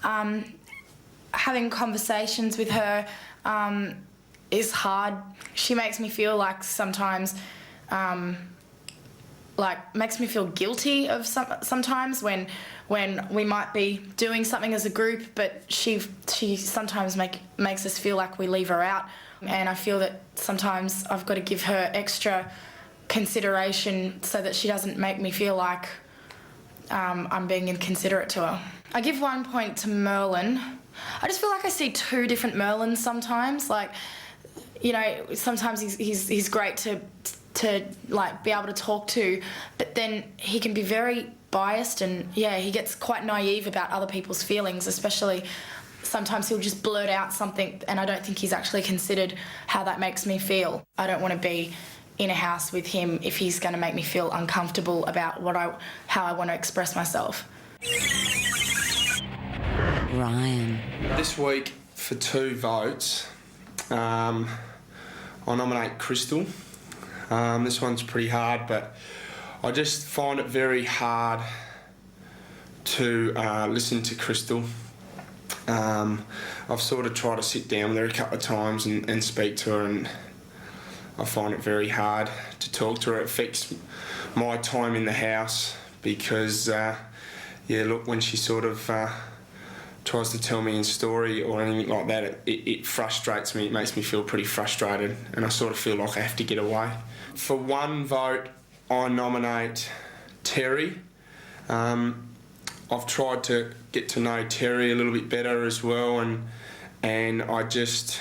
Having conversations with her is hard. She makes me feel like sometimes, makes me feel guilty of sometimes when we might be doing something as a group, but she sometimes makes us feel like we leave her out, and I feel that sometimes I've got to give her extra consideration so that she doesn't make me feel like I'm being inconsiderate to her. I give 1 point to Merlin. I just feel like I see two different Merlins sometimes. Like, you know, sometimes he's great to like be able to talk to, but then he can be very biased, and yeah, he gets quite naive about other people's feelings, especially sometimes he'll just blurt out something and I don't think he's actually considered how that makes me feel. I don't want to be in a house with him if he's going to make me feel uncomfortable about how I want to express myself. Ryan. This week, for 2 votes, I'll nominate Crystal. This one's pretty hard, but I just find it very hard to listen to Crystal. I've sort of tried to sit down with her a couple of times and speak to her, and I find it very hard to talk to her. It affects my time in the house because, when she sort of tries to tell me a story or anything like that, it frustrates me. It makes me feel pretty frustrated, and I sort of feel like I have to get away. For 1 vote, I nominate Terry. I've tried to get to know Terry a little bit better as well, and I just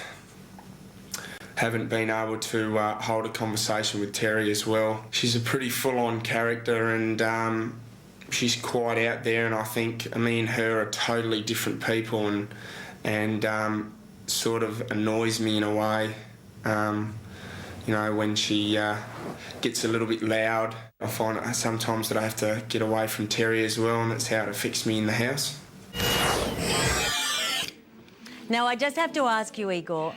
haven't been able to hold a conversation with Terry as well. She's a pretty full-on character, and she's quite out there, and I think me and her are totally different people, and sort of annoys me in a way. When she gets a little bit loud, I find sometimes that I have to get away from Terry as well, and that's how it affects me in the house. Now, I just have to ask you, Igor,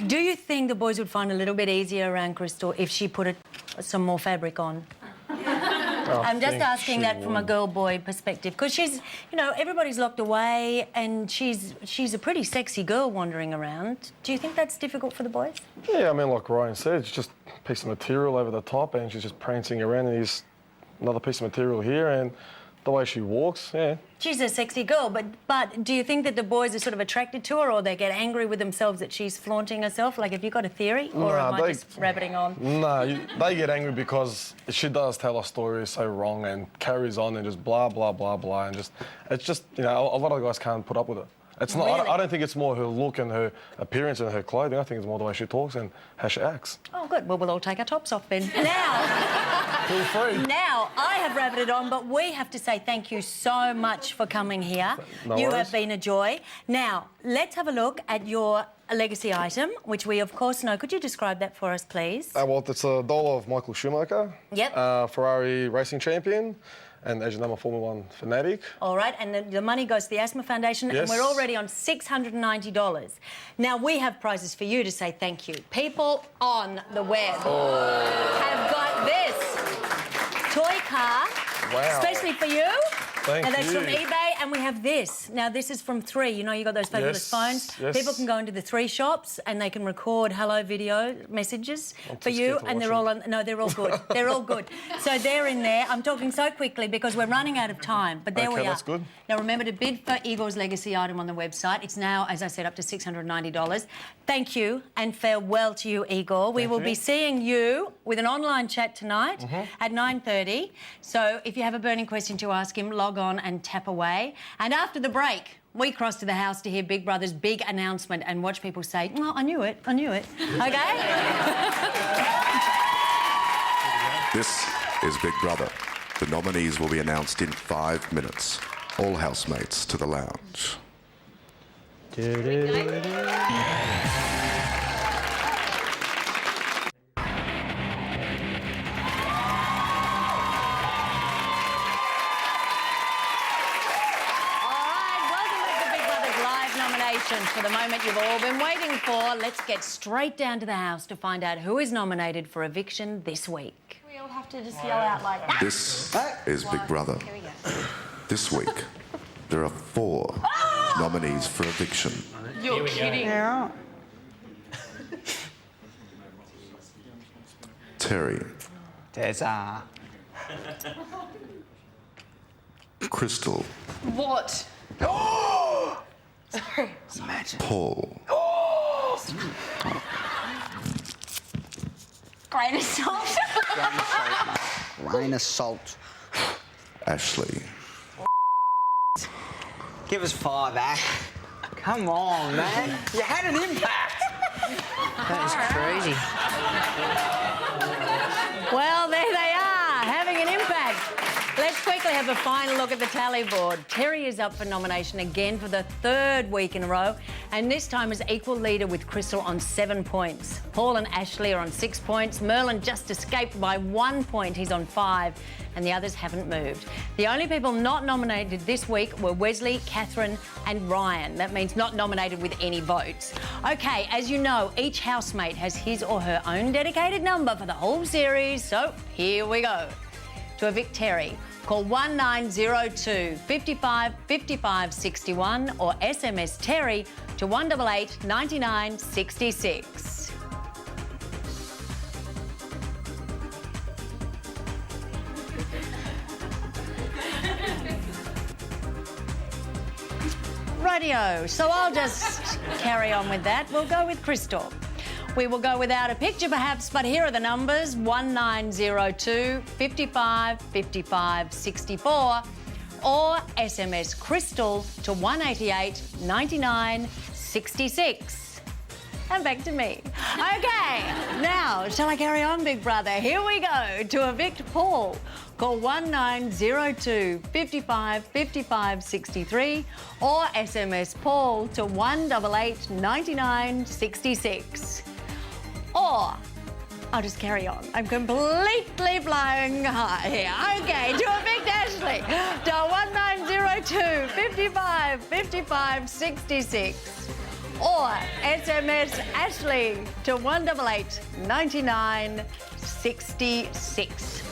do you think the boys would find it a little bit easier around Crystal if she put some more fabric on? I'm just asking that from a girl-boy perspective, because she's, everybody's locked away, and she's a pretty sexy girl wandering around. Do you think that's difficult for the boys? Yeah, I mean, like Ryan said, it's just a piece of material over the top, and she's just prancing around, and there's another piece of material here, and the way she walks, yeah. She's a sexy girl, but do you think that the boys are sort of attracted to her, or they get angry with themselves that she's flaunting herself? Like, have you got a theory, or am I just rabbiting on? No, they get angry because she does tell her story so wrong and carries on and just blah, blah, blah, blah, and it's just, a lot of guys can't put up with it. It's not. Really? I don't think it's more her look and her appearance and her clothing. I think it's more the way she talks and how she acts. Oh, good. Well, we'll all take our tops off then. Now, feel free. Now, I have rabbited on, but we have to say thank you so much for coming here. No you worries. have been a joy. Now, let's have a look at your legacy item, which we, of course, know. Could you describe that for us, please? Well, it's a doll of Michael Schumacher. Yep. Ferrari racing champion. And as you know, I'm a Formula 1 fanatic. All right, and the money goes to the Asthma Foundation, Yes. and we're already on $690. Now, we have prizes for you to say thank you. People on the web have got this toy car, Wow. especially for you. Thank and that's you. from eBay, and we have this. Now, this is from 3. You know, you got those fabulous Yes, phones. yes. People can go into the 3 shops and they can record hello video messages for too you, scared to and they're watch all on. No, they're all good. They're all good. So they're in there. I'm talking so quickly because we're running out of time, but there we are. Okay, that's good. Now, remember to bid for Igor's legacy item on the website. It's now, as I said, up to $690. Thank you and farewell to you, Igor. We will be seeing you with an online chat tonight at 9:30. So if you have a burning question to ask him, log on and tap away. And after the break, we cross to the house to hear Big Brother's big announcement and watch people say, "Oh, I knew it, I knew it." Okay? This is Big Brother. The nominees will be announced in 5 minutes. All housemates to the lounge. For the moment you've all been waiting for, let's get straight down to the house to find out who is nominated for eviction this week. We all have to just yell out like that. This is Big Brother. Here we go. This week, there are 4 nominees for eviction. You're kidding. Yeah. Terry, Tessa. Crystal, What? Imagine. Paul, Grain of salt. Rain of salt. Ashley, Give us 5, Ash. Come on, man. You had an impact. That is crazy. Well, there they are, having an impact. Let's quickly have a final look at the tally board. Terry is up for nomination again for the 3rd week in a row, and this time as equal leader with Crystal on 7 points. Paul and Ashley are on 6 points. Merlin just escaped by 1 point. He's on 5, and the others haven't moved. The only people not nominated this week were Wesley, Catherine, and Ryan. That means not nominated with any votes. OK, as you know, each housemate has his or her own dedicated number for the whole series, so here we go. To evict Terry, call 1902 55 55 61 or SMS Terry to 188 99 66. Radio. So I'll just carry on with that. We'll go with Crystal. We will go without a picture perhaps, but here are the numbers: 1902 55 55 64 or SMS Crystal to 188 99 66. And back to me. OK, now, shall I carry on, Big Brother? Here we go. To evict Paul, call 1902 55 55 63 or SMS Paul to 188 99 66. Or I'll just carry on. I'm completely flying high here. OK, to evict Ashley, to 1902 55 55 66 or SMS Ashley to 188 99 66.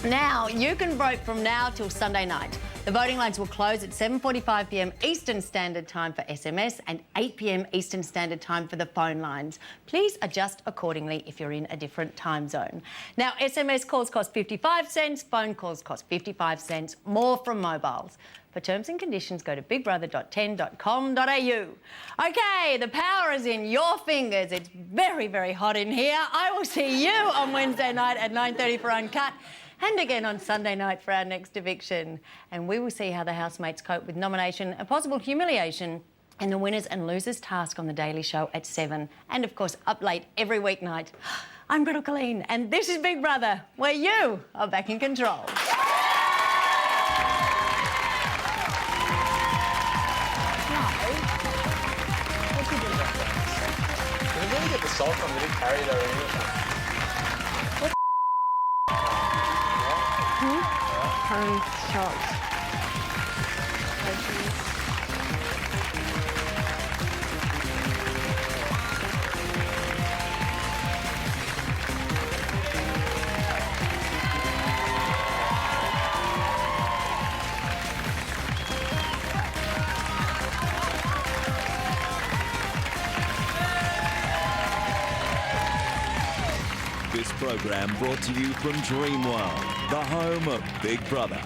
Now, you can vote from now till Sunday night. The voting lines will close at 7:45 p.m. Eastern Standard Time for SMS and 8 p.m. Eastern Standard Time for the phone lines. Please adjust accordingly if you're in a different time zone. Now, SMS calls cost 55 cents, phone calls cost 55 cents, more from mobiles. For terms and conditions, go to bigbrother.10.com.au. OK, the power is in your fingers. It's very, very hot in here. I will see you on Wednesday night at 9:30 for Uncut, and again on Sunday night for our next eviction. And we will see how the housemates cope with nomination and possible humiliation and the winners and losers task on The Daily Show at 7. And, of course, up late every weeknight. I'm Gretel Colleen, and this is Big Brother, where you are back in control. Did we really get the salt from? Did it carry it over? Shots. This program brought to you from Dreamworld, the home of Big Brother.